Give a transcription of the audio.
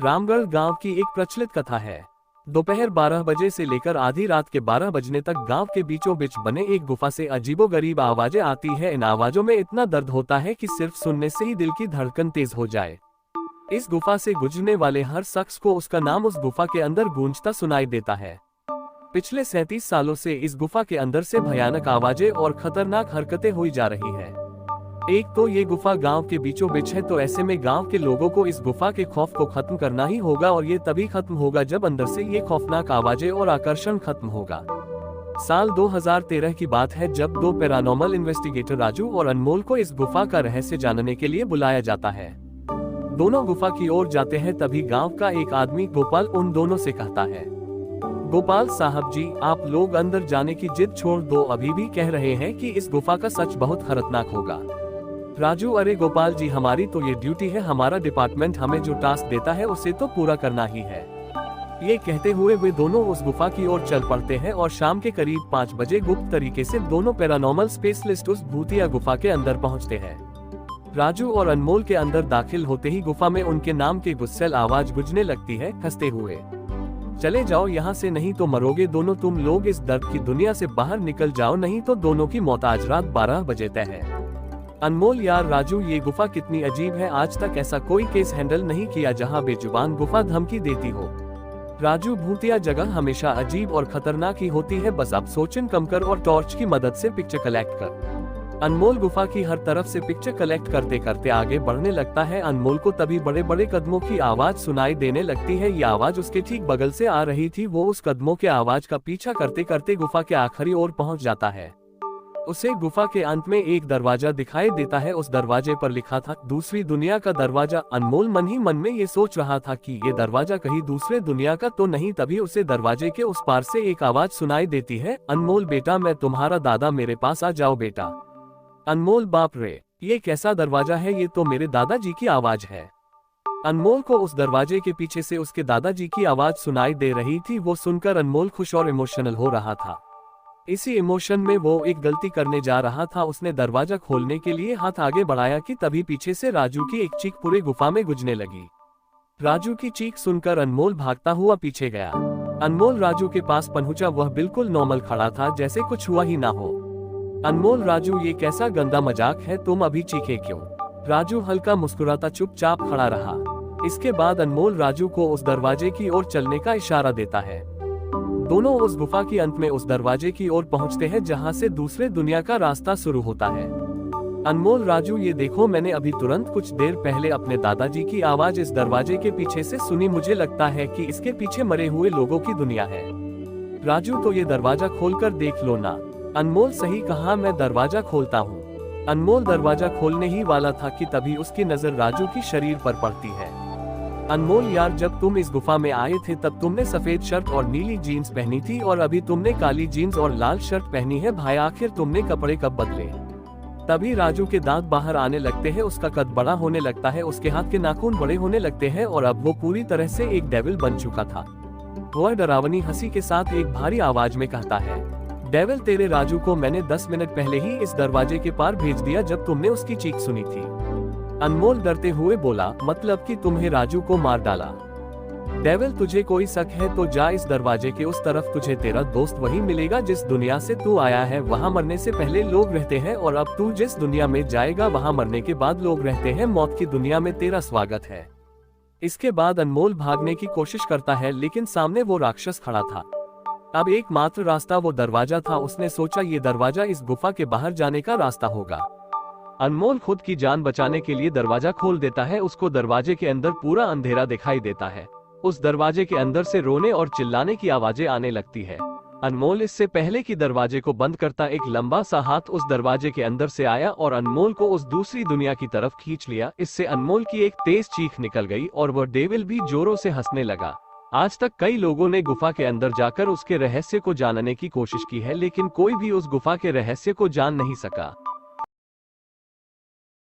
रामगढ़ गांव की एक प्रचलित कथा है। दोपहर 12 बजे से लेकर आधी रात के 12 बजने तक गांव के बीचों बीच बने एक गुफा से अजीबोगरीब आवाजें आती है। इन आवाजों में इतना दर्द होता है कि सिर्फ सुनने से ही दिल की धड़कन तेज हो जाए। इस गुफा से गुजरने वाले हर शख्स को उसका नाम उस गुफा के अंदर गूंजता सुनाई देता है। पिछले 37 सालों से इस गुफा के अंदर से भयानक आवाजें और खतरनाक हरकतें हुई जा रही है। एक तो ये गुफा गांव के बीचों बीच है, तो ऐसे में गांव के लोगों को इस गुफा के खौफ को खत्म करना ही होगा, और ये तभी खत्म होगा जब अंदर से ये खौफनाक आवाजें और आकर्षण खत्म होगा। साल 2013 की बात है, जब दो पैरानॉर्मल इन्वेस्टिगेटर राजू और अनमोल को इस गुफा का रहस्य जानने के लिए बुलाया जाता है। दोनों गुफा की ओर जाते हैं, तभी गांव का एक आदमी गोपाल उन दोनों से कहता है, गोपाल साहब जी, आप लोग अंदर जाने की जिद छोड़ दो, अभी भी कह रहे हैं कि इस गुफा का सच बहुत खतरनाक होगा। राजू, अरे गोपाल जी, हमारी तो ये ड्यूटी है, हमारा डिपार्टमेंट हमें जो टास्क देता है उसे तो पूरा करना ही है। ये कहते हुए वे दोनों उस गुफा की ओर चल पड़ते हैं और शाम के करीब 5 बजे गुप्त तरीके से दोनों पैरानॉर्मल स्पेशलिस्ट उस भूतिया गुफा के अंदर पहुंचते हैं। राजू और अनमोल के अंदर दाखिल होते ही गुफा में उनके नाम की गुस्सैल आवाज गूंजने लगती है, हंसते हुए, चले जाओ यहाँ से, नहीं तो मरोगे दोनों तुम लोग, इस दर्द की दुनिया से बाहर निकल जाओ, नहीं तो दोनों की मौत आज रात 12 बजे तय है। अनमोल, यार राजू, ये गुफा कितनी अजीब है, आज तक ऐसा कोई केस हैंडल नहीं किया जहां बेजुबान गुफा धमकी देती हो। राजू, भूतिया जगह हमेशा अजीब और खतरनाक ही होती है, बस अब सोचन कम कर और टॉर्च की मदद से पिक्चर कलेक्ट कर। अनमोल गुफा की हर तरफ से पिक्चर कलेक्ट करते करते आगे बढ़ने लगता है। अनमोल को तभी बड़े बड़े कदमों की आवाज सुनाई देने लगती है। ये आवाज उसके ठीक बगल से आ रही थी। वो उस कदमों के आवाज का पीछा करते करते गुफा के आखिरी ओर पहुंच जाता है। उसे गुफा के अंत में एक दरवाजा दिखाई देता है। उस दरवाजे पर लिखा था, दूसरी दुनिया का दरवाजा। अनमोल मन ही मन में ये सोच रहा था कि ये दरवाजा कहीं दूसरे दुनिया का तो नहीं। तभी उसे दरवाजे के उस पार से एक आवाज सुनाई देती है, अनमोल बेटा, मैं तुम्हारा दादा, मेरे पास आ जाओ बेटा। अनमोल, बाप रे, ये कैसा दरवाजा है, ये तो मेरे दादाजी की आवाज है। अनमोल को उस दरवाजे के पीछे से उसके दादाजी की आवाज सुनाई दे रही थी। वो सुनकर अनमोल खुश और इमोशनल हो रहा था। इसी इमोशन में वो एक गलती करने जा रहा था। उसने दरवाजा खोलने के लिए हाथ आगे बढ़ाया कि तभी पीछे से राजू की एक चीख पूरे गुफा में गूंजने लगी। राजू की चीख सुनकर अनमोल भागता हुआ पीछे गया। अनमोल राजू के पास पहुंचा। वह बिल्कुल नॉर्मल खड़ा था, जैसे कुछ हुआ ही ना हो। अनमोल, राजू, ये कैसा गंदा मजाक है, तुम अभी चीखे क्यों? राजू हल्का मुस्कुराता चुपचाप खड़ा रहा। इसके बाद अनमोल राजू को उस दरवाजे की ओर चलने का इशारा देता है। दोनों उस गुफा के अंत में उस दरवाजे की ओर पहुंचते हैं जहां से दूसरे दुनिया का रास्ता शुरू होता है। अनमोल, राजू, ये देखो, मैंने अभी तुरंत कुछ देर पहले अपने दादाजी की आवाज इस दरवाजे के पीछे से सुनी। मुझे लगता है कि इसके पीछे मरे हुए लोगों की दुनिया है। राजू, तो ये दरवाजा खोलकर देख लो ना। अनमोल, सही कहा, मैं दरवाजा खोलता हूँ। अनमोल दरवाजा खोलने ही वाला था कि तभी उसकी नजर राजू की शरीर पर पड़ती है। अनमोल, यार, जब तुम इस गुफा में आए थे तब तुमने सफेद शर्ट और नीली जीन्स पहनी थी, और अभी तुमने काली जीन्स और लाल शर्ट पहनी है। भाई, आखिर तुमने कपड़े कब बदले? तभी राजू के दांत बाहर आने लगते हैं, उसका कद बड़ा होने लगता है, उसके हाथ के नाखून बड़े होने लगते हैं, और अब वो पूरी तरह से एक डेविल बन चुका था। वह डरावनी हंसी के साथ एक भारी आवाज में कहता है, डेविल, तेरे राजू को मैंने 10 मिनट पहले ही इस दरवाजे के पार भेज दिया जब तुमने उसकी चीख सुनी थी। अनमोल डरते हुए बोला, मतलब कि तुम्हें राजू को मार डाला? डेविल, तुझे कोई शक है तो जा इस दरवाजे के उस तरफ, तुझे तेरा दोस्त वही मिलेगा जिस दुनिया से तू आया है। वहाँ मरने से पहले लोग रहते हैं, और अब तू जिस दुनिया में जाएगा वहाँ मरने के बाद लोग रहते हैं। मौत की दुनिया में तेरा स्वागत है। इसके बाद अनमोल भागने की कोशिश करता है, लेकिन सामने वो राक्षस खड़ा था। अब एकमात्र रास्ता वो दरवाजा था। उसने सोचा ये दरवाजा इस गुफा के बाहर जाने का रास्ता होगा। अनमोल खुद की जान बचाने के लिए दरवाजा खोल देता है। उसको दरवाजे के अंदर पूरा अंधेरा दिखाई देता है। उस दरवाजे के अंदर से रोने और चिल्लाने की आवाजें आने लगती है। अनमोल इससे पहले कि दरवाजे को बंद करता, एक लंबा सा हाथ उस दरवाजे के अंदर से आया और अनमोल को उस दूसरी दुनिया की तरफ खींच लिया। इससे अनमोल की एक तेज चीख निकल गई और वह डेविल भी जोरों से हंसने लगा। आज तक कई लोगों ने गुफा के अंदर जाकर उसके रहस्य को जानने की कोशिश की है, लेकिन कोई भी उस गुफा के रहस्य को जान नहीं सका।